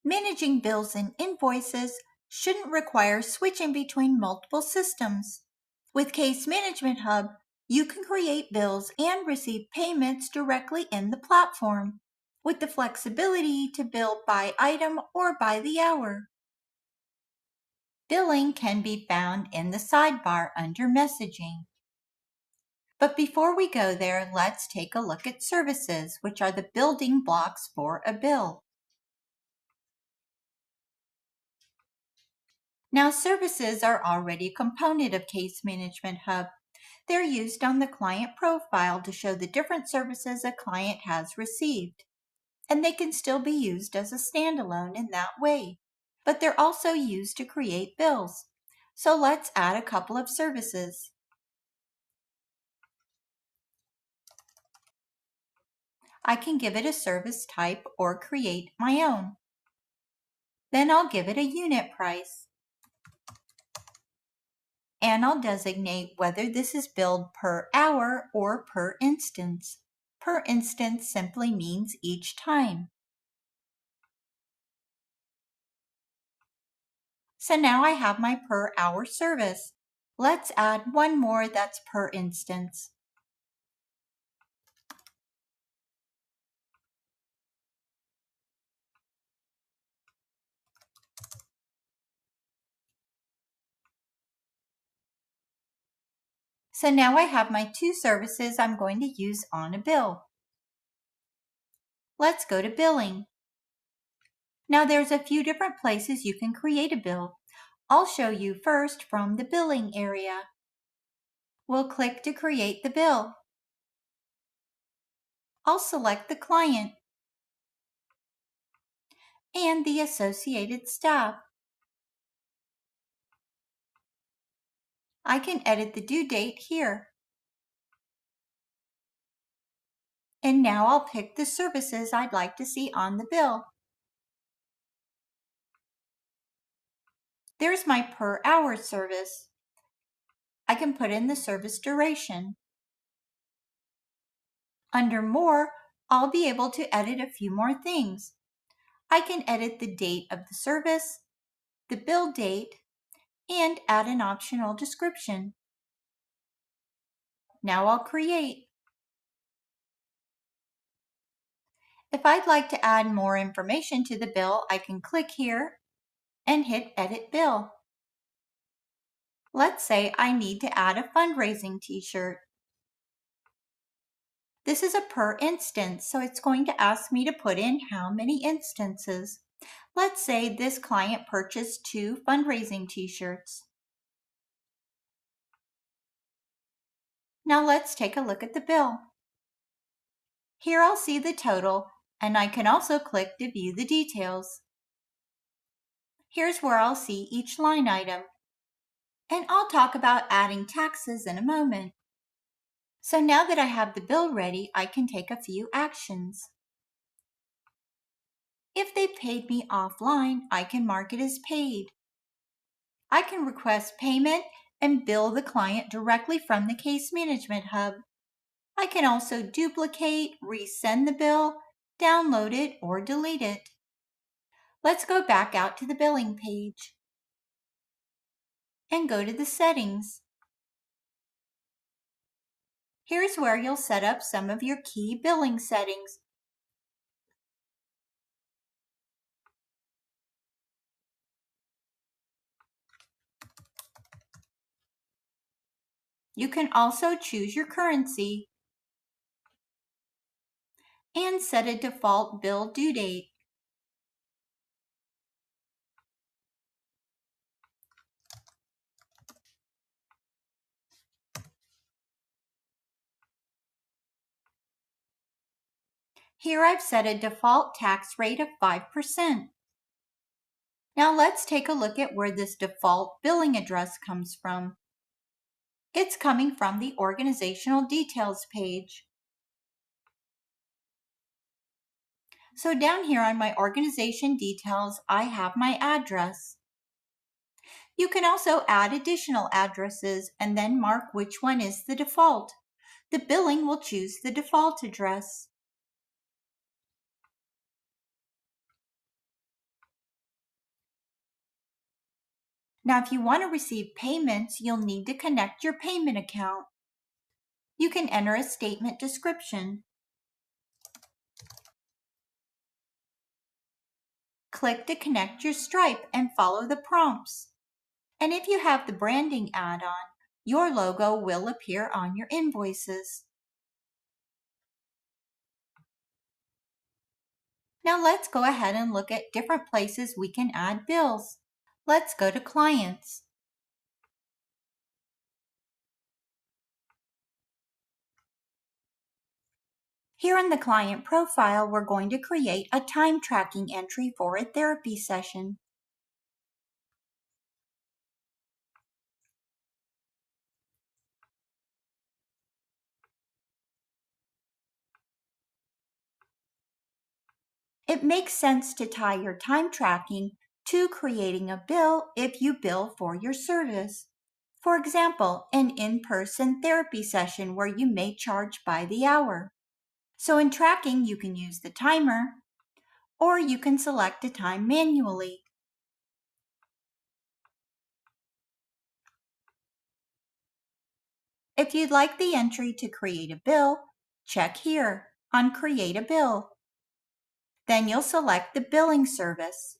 Managing bills and invoices shouldn't require switching between multiple systems. With Case Management Hub, you can create bills and receive payments directly in the platform, with the flexibility to bill by item or by the hour. Billing can be found in the sidebar under Messaging. But before we go there, let's take a look at services, which are the building blocks for a bill. Now, services are already a component of Case Management Hub. They're used on the client profile to show the different services a client has received, and they can still be used as a standalone in that way. But they're also used to create bills. So let's add a couple of services. I can give it a service type or create my own. Then I'll give it a unit price. And I'll designate whether this is billed per hour or per instance. Per instance simply means each time. So now I have my per hour service. Let's add one more that's per instance. So now I have my two services I'm going to use on a bill. Let's go to billing. Now there's a few different places you can create a bill. I'll show you first from the billing area. We'll click to create the bill. I'll select the client and the associated staff. I can edit the due date here. And now I'll pick the services I'd like to see on the bill. There's my per hour service. I can put in the service duration. Under More, I'll be able to edit a few more things. I can edit the date of the service, the bill date, and add an optional description. Now I'll create. If I'd like to add more information to the bill, I can click here and hit Edit Bill. Let's say I need to add a fundraising t-shirt. This is a per instance, so it's going to ask me to put in how many instances. Let's say this client purchased 2 fundraising t-shirts. Now let's take a look at the bill. Here I'll see the total, and I can also click to view the details. Here's where I'll see each line item. And I'll talk about adding taxes in a moment. So now that I have the bill ready, I can take a few actions. If they paid me offline, I can mark it as paid. I can request payment and bill the client directly from the Case Management Hub. I can also duplicate, resend the bill, download it, or delete it. Let's go back out to the billing page and go to the settings. Here's where you'll set up some of your key billing settings. You can also choose your currency and set a default bill due date. Here I've set a default tax rate of 5%. Now let's take a look at where this default billing address comes from. It's coming from the Organizational Details page. So down here on my organization details, I have my address. You can also add additional addresses and then mark which one is the default. The billing will choose the default address. Now, if you want to receive payments, you'll need to connect your payment account. You can enter a statement description. Click to connect your Stripe and follow the prompts. And if you have the branding add-on, your logo will appear on your invoices. Now let's go ahead and look at different places we can add bills. Let's go to Clients. Here in the client profile, we're going to create a time tracking entry for a therapy session. It makes sense to tie your time tracking to creating a bill if you bill for your service. For example, an in-person therapy session where you may charge by the hour. So in tracking, you can use the timer, or you can select a time manually. If you'd like the entry to create a bill, check here on Create a Bill. Then you'll select the billing service.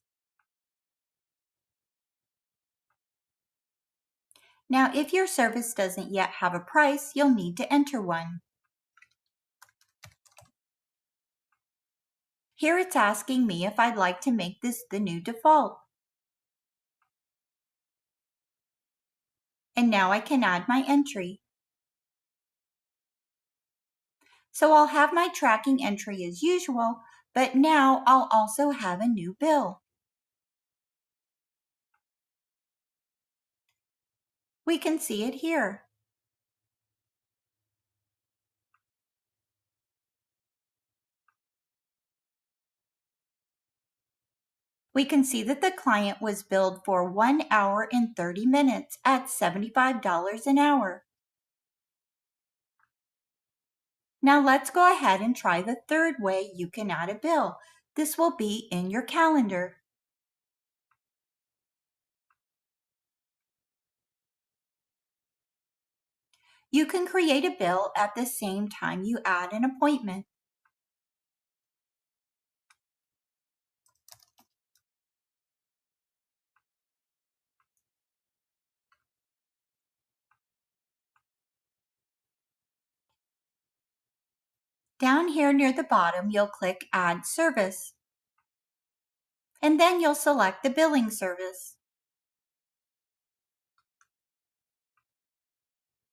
Now, if your service doesn't yet have a price, you'll need to enter one. Here it's asking me if I'd like to make this the new default. And now I can add my entry. So I'll have my tracking entry as usual, but now I'll also have a new bill. We can see it here. We can see that the client was billed for 1 hour and 30 minutes at $75 an hour. Now let's go ahead and try the third way you can add a bill. This will be in your calendar. You can create a bill at the same time you add an appointment. Down here near the bottom, you'll click Add Service. And then you'll select the billing service.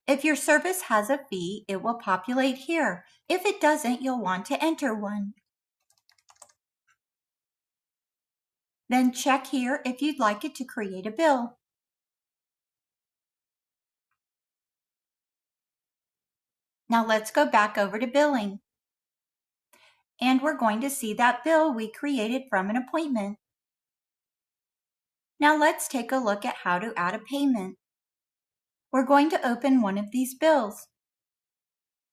If your service has a fee, it will populate here. If it doesn't, you'll want to enter one. Then check here if you'd like it to create a bill. Now let's go back over to billing. And we're going to see that bill we created from an appointment. Now let's take a look at how to add a payment. We're going to open one of these bills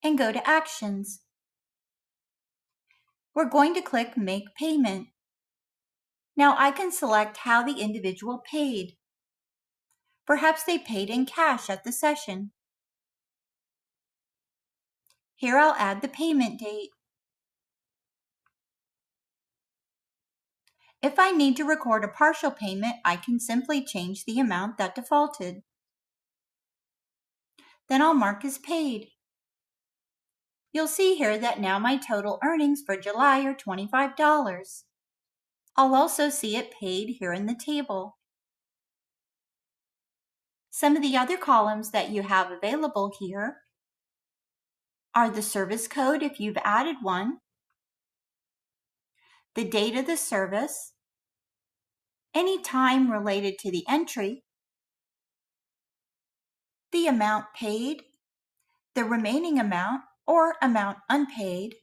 and go to Actions. We're going to click Make Payment. Now I can select how the individual paid. Perhaps they paid in cash at the session. Here I'll add the payment date. If I need to record a partial payment, I can simply change the amount that defaulted. Then I'll mark as paid. You'll see here that now my total earnings for July are $25. I'll also see it paid here in the table. Some of the other columns that you have available here are the service code if you've added one, the date of the service, any time related to the entry, the amount paid, the remaining amount or amount unpaid.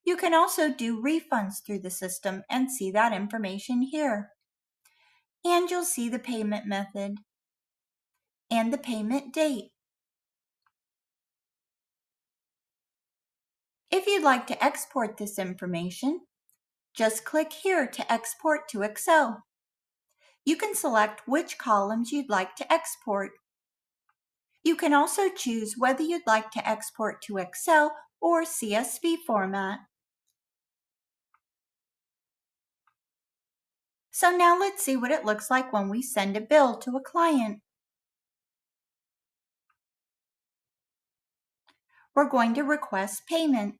You can also do refunds through the system and see that information here. And you'll see the payment method and the payment date. If you'd like to export this information, just click here to export to Excel. You can select which columns you'd like to export. You can also choose whether you'd like to export to Excel or CSV format. So now let's see what it looks like when we send a bill to a client. We're going to request payment.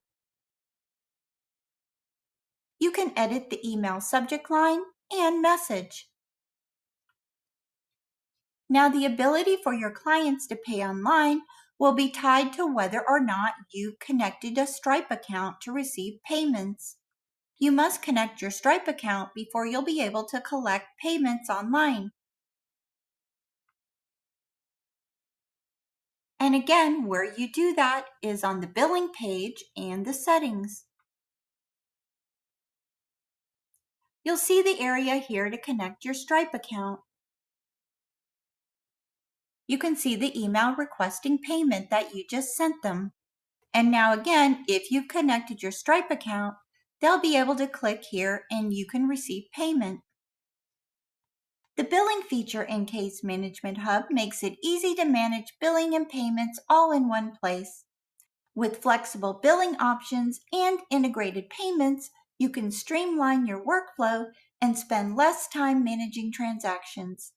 You can edit the email subject line and message. Now, the ability for your clients to pay online will be tied to whether or not you connected a Stripe account to receive payments. You must connect your Stripe account before you'll be able to collect payments online. And again, where you do that is on the billing page and the settings. You'll see the area here to connect your Stripe account. You can see the email requesting payment that you just sent them. And now again, if you've connected your Stripe account, they'll be able to click here and you can receive payment. The billing feature in Case Management Hub makes it easy to manage billing and payments all in one place. With flexible billing options and integrated payments, you can streamline your workflow and spend less time managing transactions.